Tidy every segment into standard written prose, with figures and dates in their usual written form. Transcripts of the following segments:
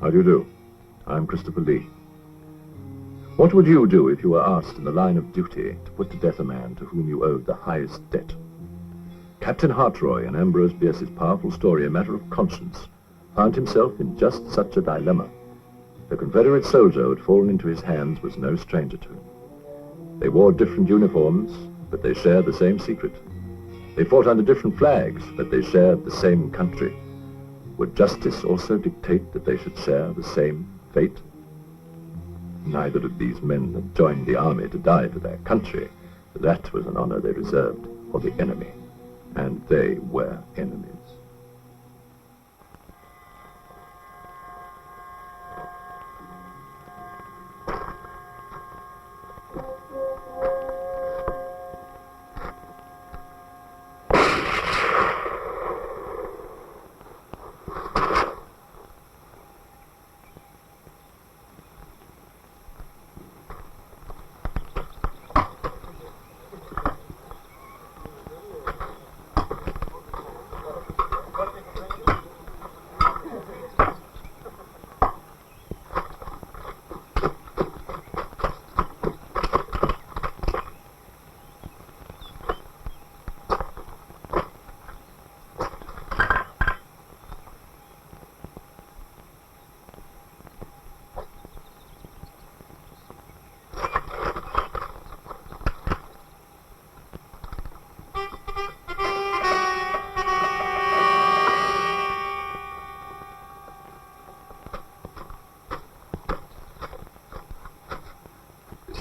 How do you do? I'm Christopher Lee. What would you do if you were asked in the line of duty to put to death a man to whom you owed the highest debt? Captain Hartroy, in Ambrose Bierce's powerful story, A Matter of Conscience, found himself in just such a dilemma. The Confederate soldier who had fallen into his hands was no stranger to him. They wore different uniforms, but they shared the same secret. They fought under different flags, but they shared the same country. Would justice also dictate that they should share the same fate? Neither of these men had joined the army to die for their country. That was an honor they reserved for the enemy, and they were enemies.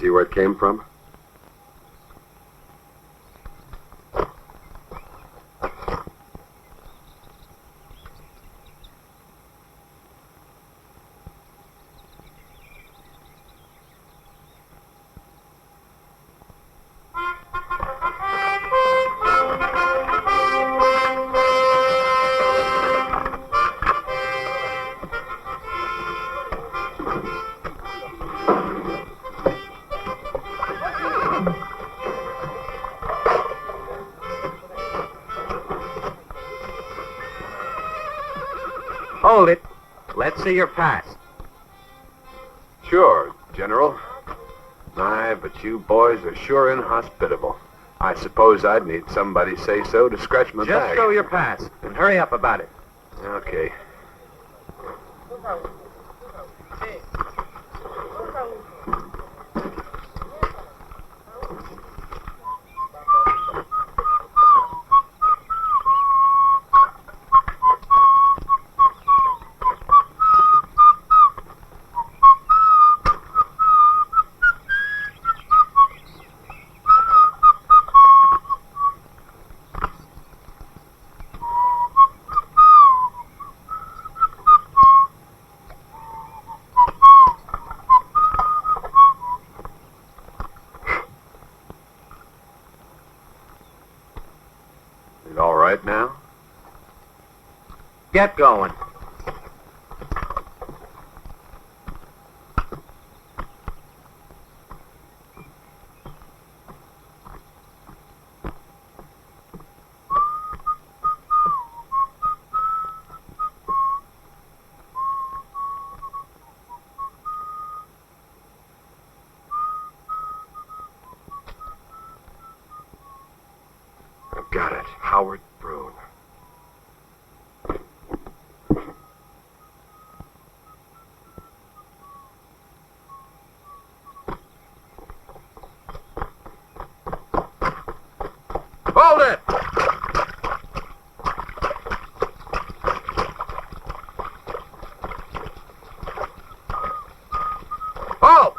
See where it came from? Hold it. Let's see your pass. Sure, General. My, but you boys are sure inhospitable. I suppose I'd need somebody say so to scratch my back. Just show your pass, and hurry up about it. Okay. All right now? Get going. I've got it. Howard Broon. Hold it! Halt!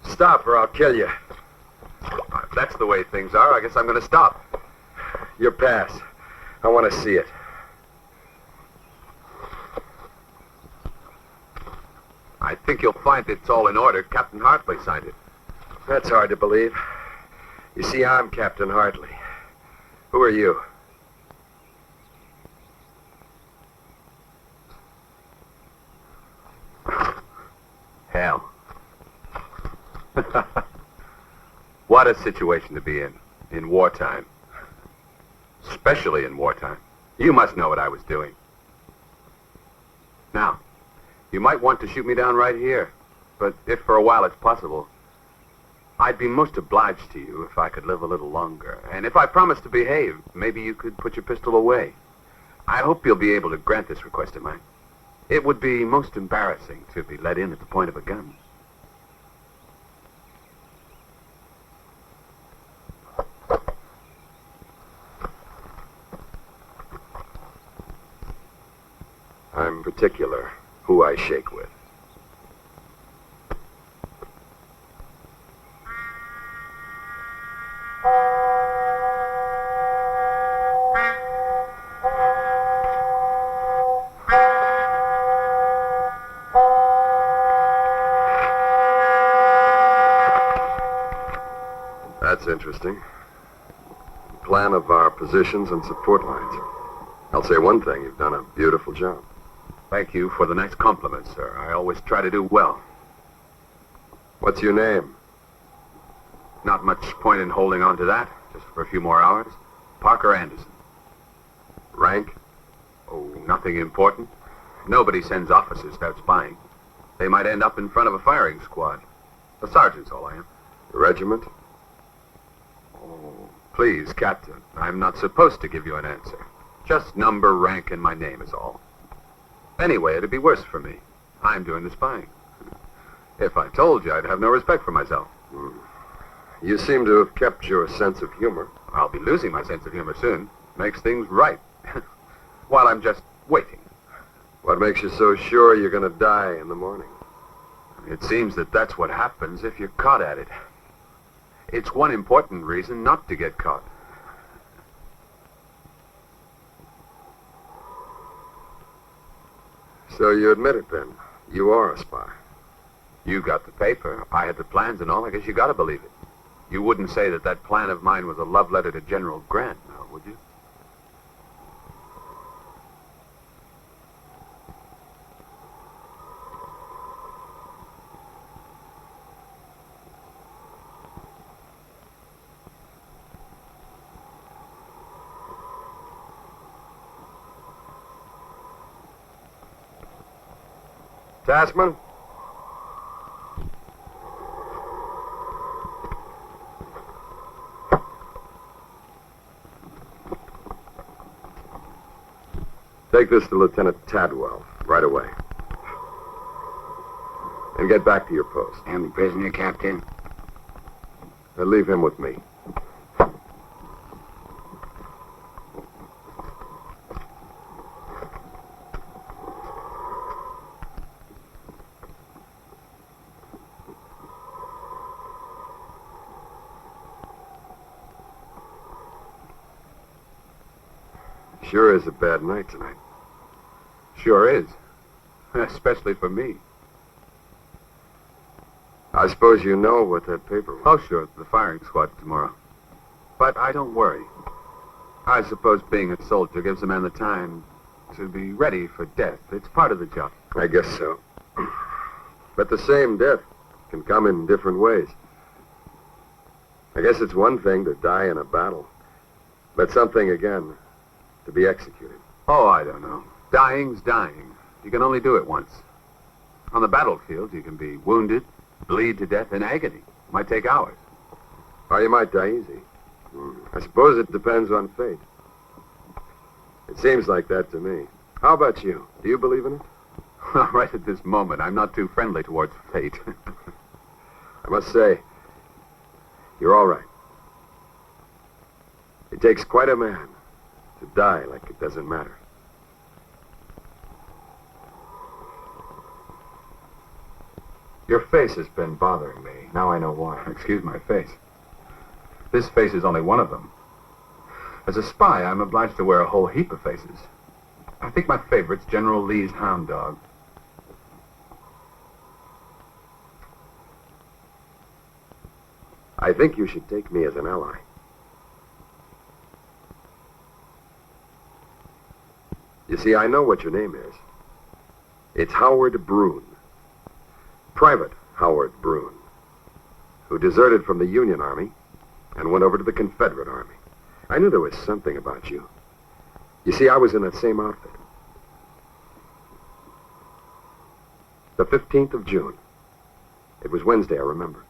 Stop or I'll kill you. If that's the way things are, I guess I'm going to stop. Your pass. I want to see it. I think you'll find it's all in order. Captain Hartley signed it. That's hard to believe. You see, I'm Captain Hartley. Who are you? Hell. What a situation to be in wartime. Especially in wartime. You must know what I was doing. Now, you might want to shoot me down right here, but if for a while it's possible, I'd be most obliged to you if I could live a little longer. And if I promise to behave, maybe you could put your pistol away. I hope you'll be able to grant this request of mine. It would be most embarrassing to be let in at the point of a gun. I'm particular who I shake with. That's interesting. Plan of our positions and support lines. I'll say one thing, you've done a beautiful job. Thank you for the nice compliment, sir. I always try to do well. What's your name? Not much point in holding on to that, just for a few more hours. Parker Anderson. Rank? Oh, nothing important. Nobody sends officers out spying. They might end up in front of a firing squad. A sergeant's all I am. Regiment? Oh, please, Captain. I'm not supposed to give you an answer. Just number, rank, and my name is all. Anyway, it'd be worse for me. I'm doing the spying. If I told you, I'd have no respect for myself. You seem to have kept your sense of humor. I'll be losing my sense of humor soon. Makes things right. While I'm just waiting. What makes you so sure you're going to die in the morning? It seems that that's what happens if you're caught at it. It's one important reason not to get caught. So you admit it then? You are a spy. You got the paper. I had the plans and all. I guess you got to believe it. You wouldn't say that that plan of mine was a love letter to General Grant, now, would you? Tassman? Take this to Lieutenant Tadwell right away. And get back to your post. I'm the prisoner, Captain. And leave him with me. Sure is a bad night tonight. Sure is. Especially for me. I suppose you know what that paper was. Oh, sure. The firing squad tomorrow. But I don't worry. I suppose being a soldier gives a man the time to be ready for death. It's part of the job. I guess so. But the same death can come in different ways. I guess it's one thing to die in a battle, but something again to be executed. Oh, I don't know. Dying's dying. You can only do it once. On the battlefield, you can be wounded, bleed to death in agony. It might take hours. Or you might die easy. I suppose it depends on fate. It seems like that to me. How about you? Do you believe in it? Right at this moment, I'm not too friendly towards fate. I must say, you're all right. It takes quite a man to die like it doesn't matter. Your face has been bothering me. Now I know why. Excuse my face. This face is only one of them. As a spy, I'm obliged to wear a whole heap of faces. I think my favorite's General Lee's hound dog. I think you should take me as an ally. You see, I know what your name is. It's Howard Brune. Private Howard Brune. who deserted from the Union Army and went over to the Confederate Army. I knew there was something about you. You see, I was in that same outfit. The 15th of June. It was Wednesday, I remember.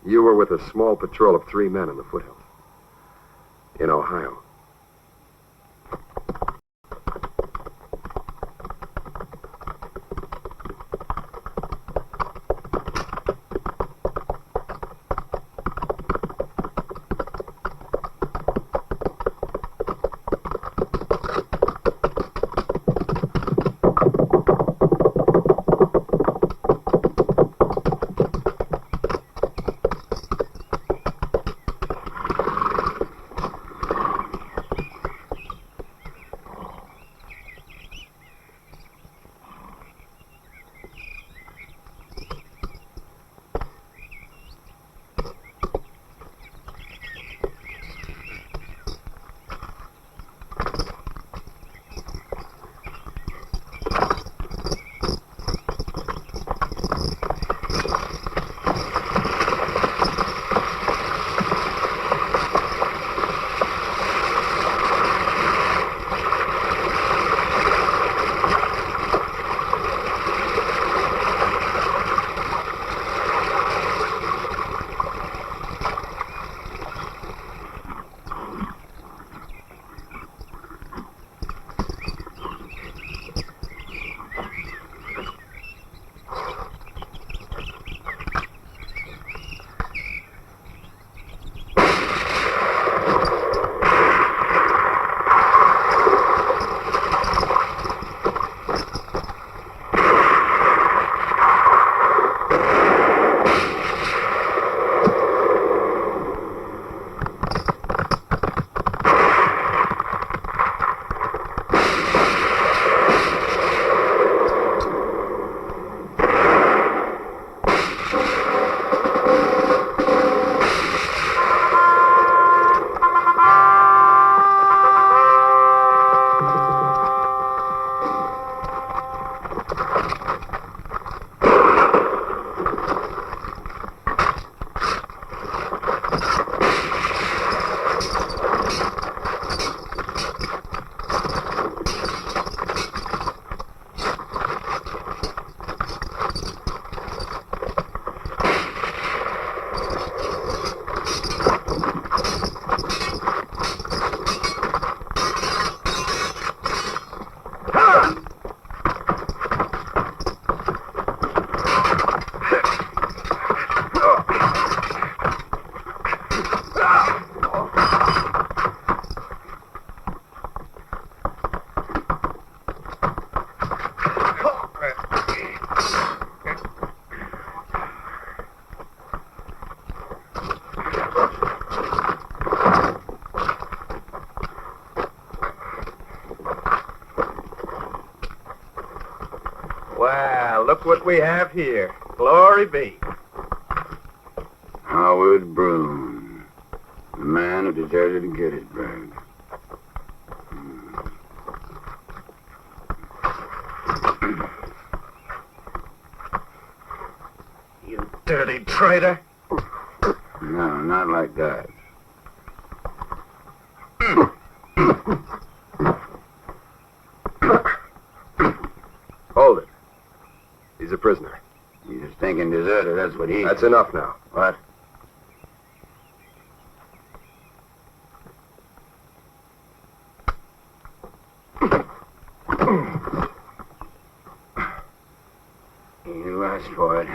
You were with a small patrol of 3 men in the foothills. In Ohio. Wow, look what we have here. Glory be. Howard Broom, the man who deserted in Gettysburg. You dirty traitor. No, not like that. Hold it. He's a prisoner. He's a stinking deserter, that's what he... That's enough now. What? You asked for it.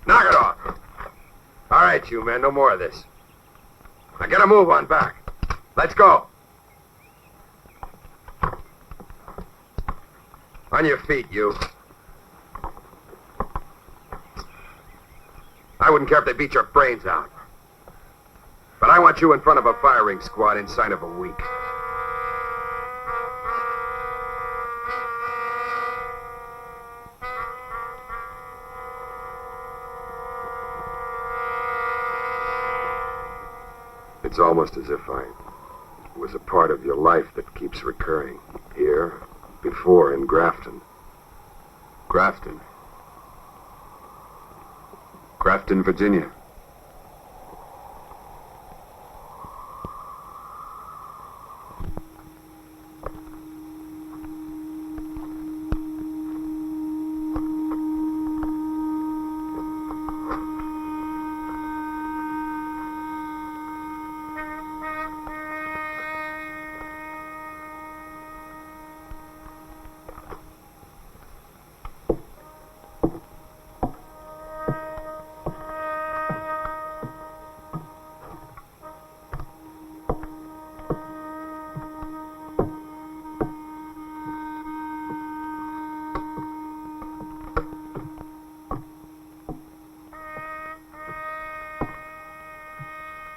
Knock it off. All right, you men, no more of this. Now get a move on back. Let's go. On your feet, you. I wouldn't care if they beat your brains out. But I want you in front of a firing squad inside of a week. It's almost as if I was was a part of your life that keeps recurring. Here, before in Grafton. Grafton? Grafton, Virginia.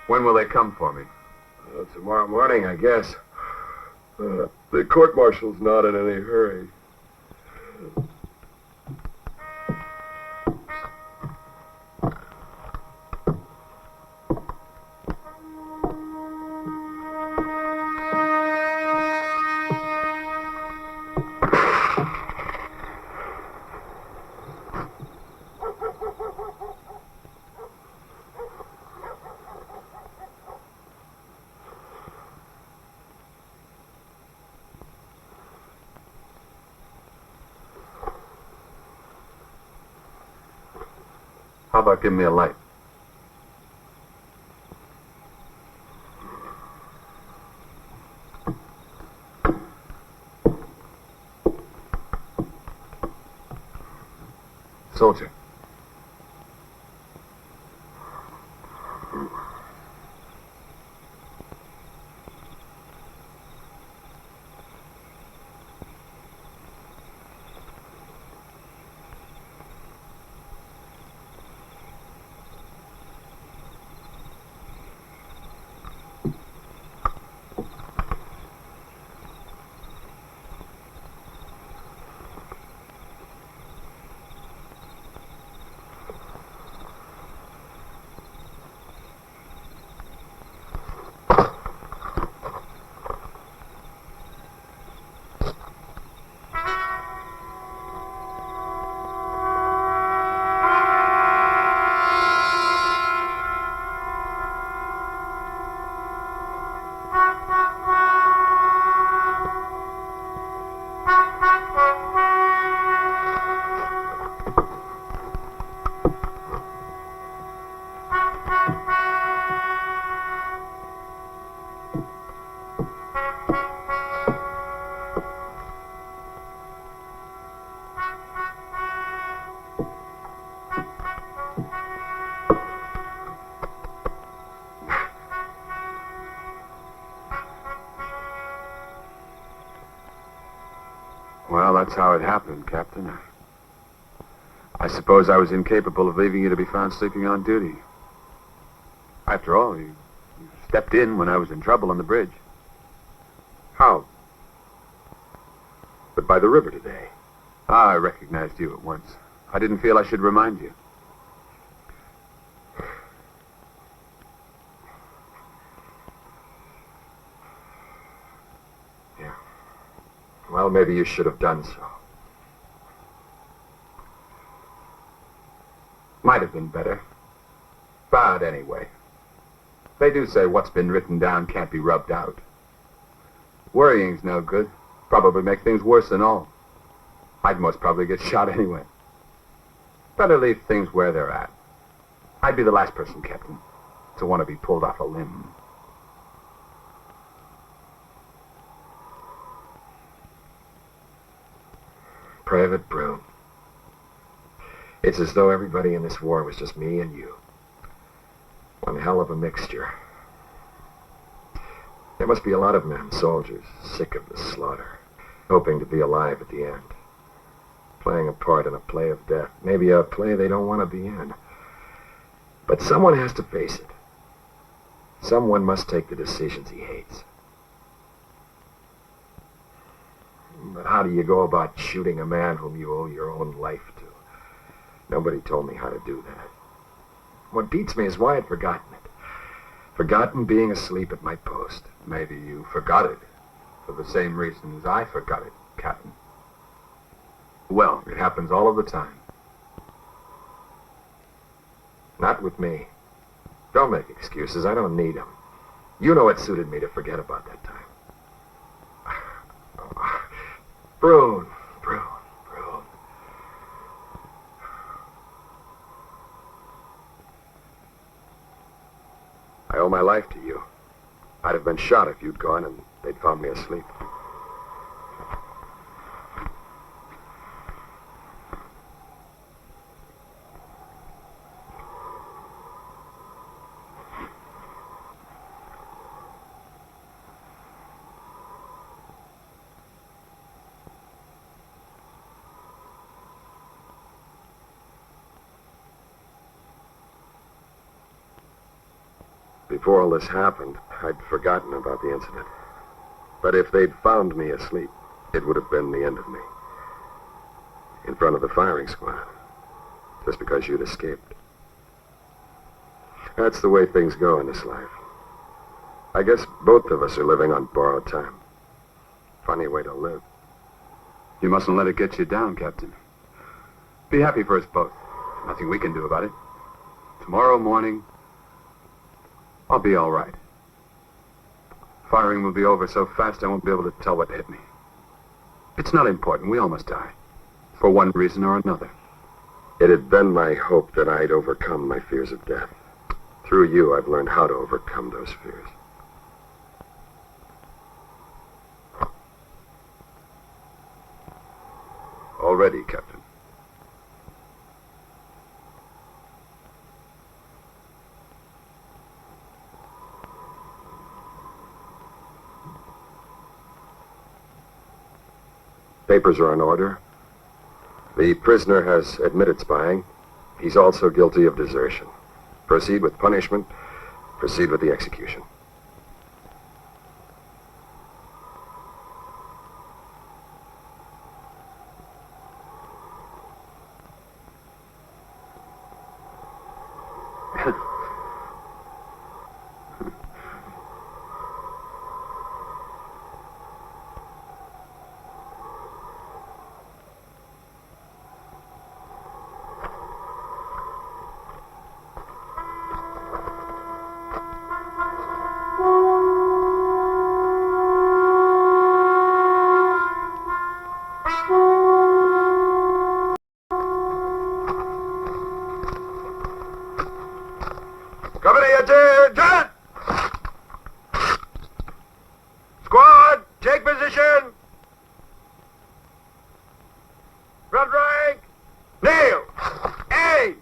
When will they come for me? Tomorrow morning, I guess. The court-martial's not in any hurry. How about giving me a light? Soldier. Well, that's how it happened, Captain. I suppose I was incapable of leaving you to be found sleeping on duty. After all, you stepped in when I was in trouble on the bridge. How? But by the river today. I recognized you at once. I didn't feel I should remind you. Yeah. Well, maybe you should have done so. Might have been better. But anyway, they do say what's been written down can't be rubbed out. Worrying's no good. Probably make things worse than all. I'd most probably get shot anyway. Better leave things where they're at. I'd be the last person, Captain, to want to be pulled off a limb. Private Broom. It's as though everybody in this war was just me and you. One hell of a mixture. There must be a lot of men, soldiers, sick of the slaughter, hoping to be alive at the end. Playing a part in a play of death. Maybe a play they don't want to be in. But someone has to face it. Someone must take the decisions he hates. But how do you go about shooting a man whom you owe your own life to? Nobody told me how to do that. What beats me is why I'd forgotten it. forgotten being asleep at my post. Maybe you forgot it for the same reasons I forgot it, Captain. Well, It happens all of the time. Not with me. don't make excuses. I don't need them. You know it suited me to forget about that time. Brune. I owe my life to you. I'd have been shot if you'd gone and they'd found me asleep. Before all this happened, I'd forgotten about the incident. But if they'd found me asleep, it would have been the end of me. In front of the firing squad. Just because you'd escaped. That's the way things go in this life. I guess both of us are living on borrowed time. Funny way to live. You mustn't let it get you down, Captain. Be happy for us both. Nothing we can do about it. Tomorrow morning, I'll be all right. Firing will be over so fast I won't be able to tell what hit me. It's not important. We all must die. For one reason or another. It had been my hope that I'd overcome my fears of death. Through you, I've learned how to overcome those fears. All ready, Captain. Papers are in order. The prisoner has admitted spying. He's also guilty of desertion. Proceed with punishment. Proceed with the execution. Company attention! Squad, take position! Front rank, kneel! Aim!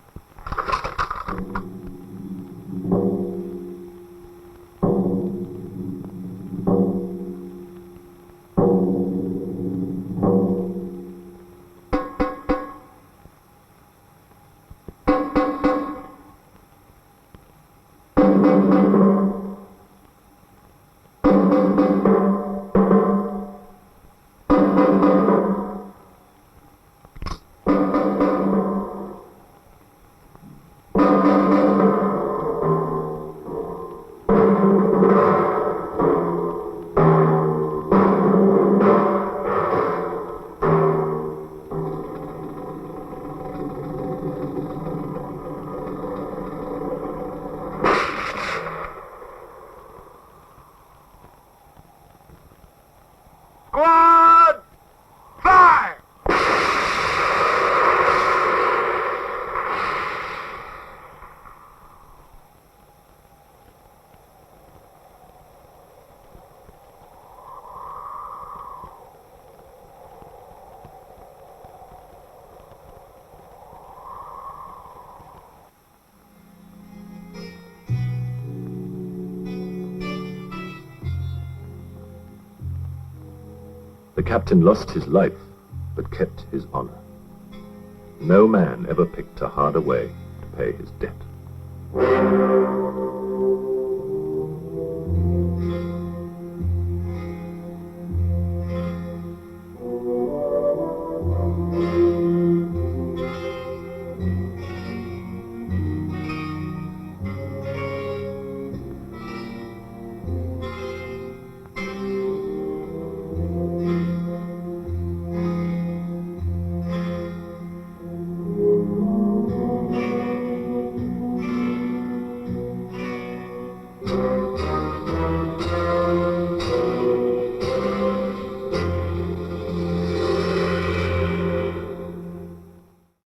Squad, fire! The captain lost his life, but kept his honor. No man ever picked a harder way to pay his debt.